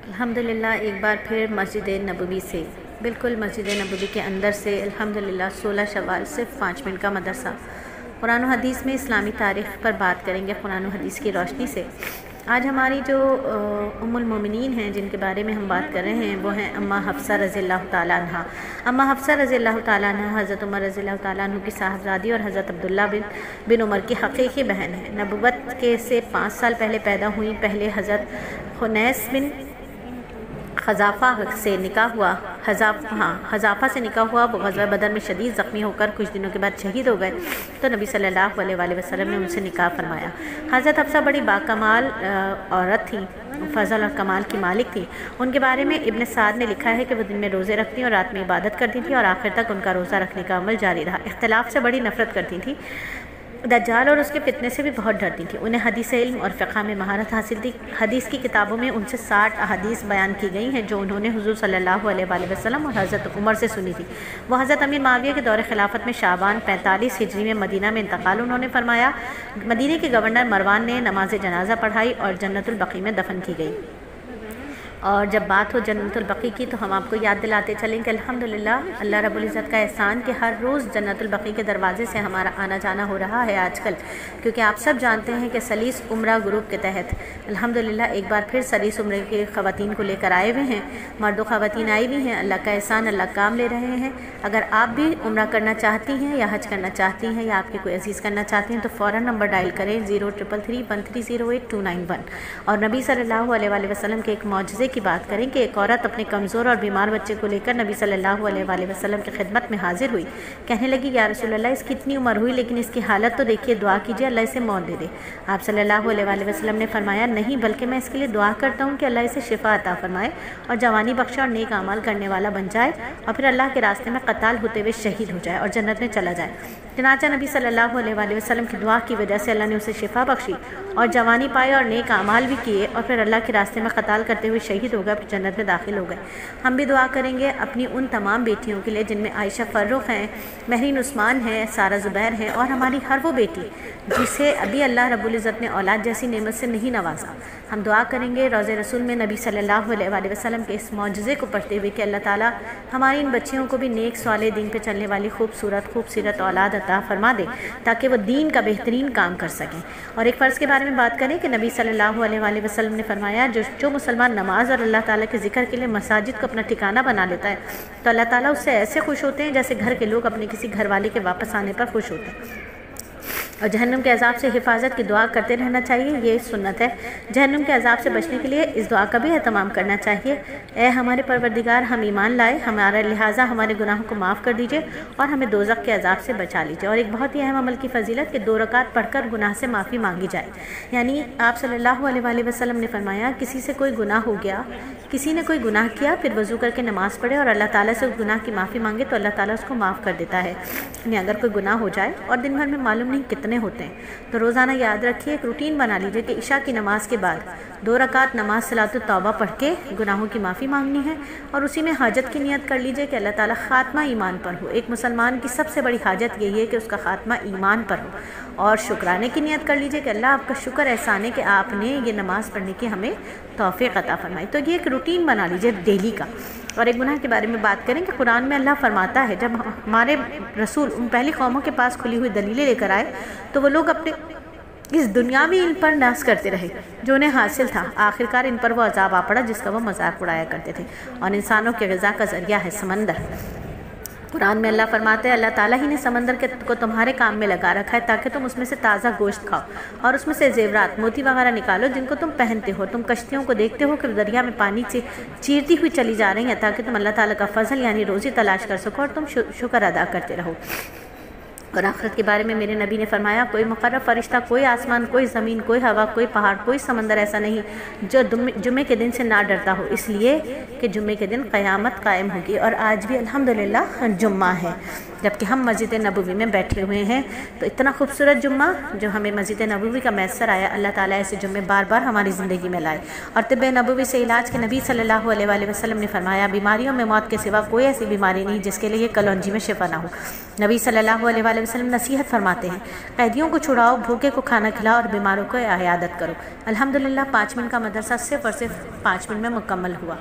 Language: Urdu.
الحمدللہ ایک بار پھر مسجد نبوی سے بالکل مسجد نبوی کے اندر سے الحمدللہ 16 شوال صرف 5 منٹ کا مدرسہ قرآن و حدیث میں اسلامی تاریخ پر بات کریں گے قرآن و حدیث کی روشنی سے۔ آج ہماری جو ام المومنین ہیں جن کے بارے میں ہم بات کر رہے ہیں وہ ہیں اماں حفصہ رضی اللہ تعالیٰ عنہ۔ اماں حفصہ رضی اللہ تعالیٰ عنہ حضرت عمر رضی اللہ تعالیٰ عنہ کی صاحبزادی اور حضرت عبداللہ بن عمر کی حقیقی بہن ہے۔ نبوت کے سے 5 سال پہلے پیدا ہوئی۔ پہلے حضرت خنیس بن حذافہ سے نکاح ہوا حذافہ سے نکاح ہوا۔ وہ غزوہ بدر میں شدید زخمی ہو کر کچھ دنوں کے بعد شہید ہو گئے تو نبی صلی اللہ علیہ وآلہ وسلم نے ان سے نکاح فرمایا۔ حضرت حفصہ بڑی باکمال عورت تھیں، فضل اور کمال کی مالک تھی۔ ان کے بارے میں ابن سعد نے لکھا ہے کہ وہ دن میں روزے رکھتی اور رات میں عبادت کرتی تھی اور آخر تک ان کا روزہ رکھنے کا عمل جاری رہا۔ اختلاف سے بڑی نفرت کرتی تھی، دجال اور اس کے فتنے سے بھی بہت ڈرتی تھی۔ انہیں حدیث علم اور فقہ میں مہارت حاصل تھی۔ حدیث کی کتابوں میں ان سے 60 احادیث بیان کی گئی ہیں جو انہوں نے حضور صلی اللہ علیہ وآلہ وسلم اور حضرت عمر سے سنی تھی۔ وہ حضرت امیر معاویہ کے دور خلافت میں شعبان 45 ہجری میں مدینہ میں انتقال انہوں نے فرمایا۔ مدینہ کے گورنر مروان نے نماز جنازہ پڑھائی اور جنت البقیع میں دفن کی گئی۔ اور جب بات ہو جنت البقیع کی تو ہم آپ کو یاد دلاتے چلیں کہ الحمدللہ اللہ رب العزت کا احسان کہ ہر روز جنت البقیع کے دروازے سے ہمارا آنا جانا ہو رہا ہے آج کل، کیونکہ آپ سب جانتے ہیں کہ سلیس عمرہ گروپ کے تحت الحمدللہ ایک بار پھر سلیس عمرے کے خواتین کو لے کر آئے ہوئے ہیں۔ مرد و خواتین آئی بھی ہیں، اللہ کا احسان، اللہ کام لے رہے ہیں۔ اگر آپ بھی عمرہ کرنا چاہتی ہیں یا حج کرنا چاہتی ہیں یا آپ کے کوئی عزیز کرنا چاہتے ہیں تو فوراً نمبر ڈائل کریں 0333130829 اور نبی صلی اللہ علیہ وآلہ وسلم کے ایک معجزے کی بات کریں کہ ایک عورت اپنے کمزور اور بیمار بچے کو لے کر نبی صلی اللہ علیہ وآلہ وسلم کی خدمت میں حاضر ہوئی۔ کہنے لگی یا رسول اللہ اس کی اتنی عمر ہوئی لیکن اس کی حالت تو دیکھیے، دعا کیجیے اللہ اسے موت دے دے۔ آپ صلی اللہ علیہ وآلہ وسلم نے فرمایا نہیں، بلکہ میں اس کے لیے دعا کرتا ہوں کہ اللہ اسے شفا عطا فرمائے اور جوانی بخشے اور نیک اعمال کرنے والا بن جائے اور پھر اللہ کے راستے میں قتال ہوتے ہوئے شہید ہو جائے اور جنت میں چلا جائے۔ چنانچہ نبی صلی اللہ علیہ وآلہ وسلم کی دعا کی وجہ سے اللہ نے اسے شفا بخشی اور جوانی پائے اور نیک اعمال بھی کیے اور پھر اللہ کے راستے میں قتال کرتے ہوئے شہید ہو گئے، پھر جنت میں داخل ہو گئے۔ ہم بھی دعا کریں گے اپنی ان تمام بیٹیوں کے لیے جن میں عائشہ فرخ ہیں، مہرین عثمان ہیں، سارہ زبیر ہیں اور ہماری ہر وہ بیٹی جسے ابھی اللہ رب العزت نے اولاد جیسی نعمت سے نہیں نوازا۔ ہم دعا کریں گے روضہ رسول میں نبی صلی اللہ علیہ وآلہ وسلم کے اس معجزے کو پڑھتے ہوئے کہ اللہ تعالیٰ ہماری ان بچیوں کو بھی نیک صالح دین پہ چلنے والی خوبصورت اولاد عطا فرما دے تاکہ وہ دین کا بہترین کام کر سکیں۔ اور ایک فرض کے بارے میں بات کریں کہ نبی صلی اللہ علیہ وآلہ وسلم نے فرمایا جو مسلمان نماز اور اللہ تعالیٰ کے ذکر کے لیے مساجد کو اپنا ٹھکانہ بنا لیتا ہے تو اللہ تعالیٰ اس سے ایسے خوش ہوتے ہیں جیسے گھر کے لوگ اپنے کسی گھر والے کے واپس آنے پر خوش ہوتے ہیں۔ اور جہنم کے عذاب سے حفاظت کی دعا کرتے رہنا چاہیے، یہ سنت ہے۔ جہنم کے عذاب سے بچنے کے لیے اس دعا کا بھی اہتمام کرنا چاہیے۔ اے ہمارے پروردگار، ہم ایمان لائے، ہمارا لہٰذا ہمارے گناہوں کو معاف کر دیجئے اور ہمیں دوزخ کے عذاب سے بچا لیجئے۔ اور ایک بہت ہی اہم عمل کی فضیلت کہ 2 رکعت پڑھ کر گناہ سے معافی مانگی جائے۔ یعنی آپ صلی اللہ علیہ وآلہ وسلم نے فرمایا کسی سے کوئی گناہ ہو گیا، کسی نے کوئی گناہ کیا، پھر وضو کر کے نماز پڑھے اور اللہ تعالیٰ سے اس گناہ کی معافی مانگے تو اللہ تعالیٰ اس کو معاف کر دیتا ہے۔ یعنی اگر کوئی گناہ ہو جائے اور دن بھر میں معلوم نہیں کتنے ہوتے ہیں تو روزانہ یاد رکھیے، ایک روٹین بنا لیجئے کہ عشاء کی نماز کے بعد 2 رکعت نماز صلاۃ التوبہ پڑھ کے گناہوں کی معافی مانگنی ہے اور اسی میں حاجت کی نیت کر لیجئے کہ اللہ تعالیٰ خاتمہ ایمان پر ہو۔ ایک مسلمان کی سب سے بڑی حاجت یہی ہے کہ اس کا خاتمہ ایمان پر ہو، اور شکرانے کی نیت کر لیجئے کہ اللہ آپ کا شکر احسان ہے کہ آپ نے یہ نماز پڑھنے کی ہمیں توفیق عطا فرمائی۔ تو یہ ایک روٹین بنا لیجئے ڈیلی کا۔ اور ایک گناہ کے بارے میں بات کریں کہ قرآن میں اللہ فرماتا ہے جب ہمارے رسول ان پہلی قوموں کے پاس کھلی ہوئی دلیلیں لے کر آئے تو وہ لوگ اپنے اس دنیاوی علم پر ناز کرتے رہے جو انہیں حاصل تھا۔ آخرکار ان پر وہ عذاب آ پڑا جس کا وہ مذاق اڑایا کرتے تھے۔ اور انسانوں کے غذا کا ذریعہ ہے سمندر۔ قرآن میں اللہ فرماتے ہیں اللہ تعالیٰ ہی نے سمندر کو تمہارے کام میں لگا رکھا ہے تاکہ تم اس میں سے تازہ گوشت کھاؤ اور اس میں سے زیورات موتی وغیرہ نکالو جن کو تم پہنتے ہو۔ تم کشتیوں کو دیکھتے ہو کہ دریا میں پانی سے چیرتی ہوئی چلی جا رہی ہیں تاکہ تم اللہ تعالیٰ کا فضل یعنی روزی تلاش کر سکو اور تم شکر ادا کرتے رہو۔ اور آخرت کے بارے میں میرے نبی نے فرمایا کوئی مقرب فرشتہ، کوئی آسمان، کوئی زمین، کوئی ہوا، کوئی پہاڑ، کوئی سمندر ایسا نہیں جو جمعے کے دن سے نہ ڈرتا ہو، اس لیے کہ جمعے کے دن قیامت قائم ہوگی اور آج بھی الحمدللہ جمعہ ہے۔ جبکہ ہم مسجد نبوی میں بیٹھے ہوئے ہیں۔ تو اتنا خوبصورت جمعہ جو ہمیں مسجد نبوی کا میسر آیا، اللہ تعالیٰ ایسے جمعے بار بار ہماری زندگی میں لائے۔ اور طب نبوی سے علاج کے نبی صلی اللہ علیہ وآلہ وسلم نے فرمایا، بیماریوں میں موت کے سوا کوئی ایسی بیماری نہیں جس کے لیے کلونجی میں شفا نہ ہو۔ نبی صلی اللہ علیہ وآلہ وسلم نصیحت فرماتے ہیں، قیدیوں کو چھڑاؤ، بھوکے کو کھانا کھلاؤ اور بیماروں کو عیادت کرو۔ الحمدللہ 5 منٹ کا مدرسہ صرف اور صرف 5 منٹ میں مکمل ہوا۔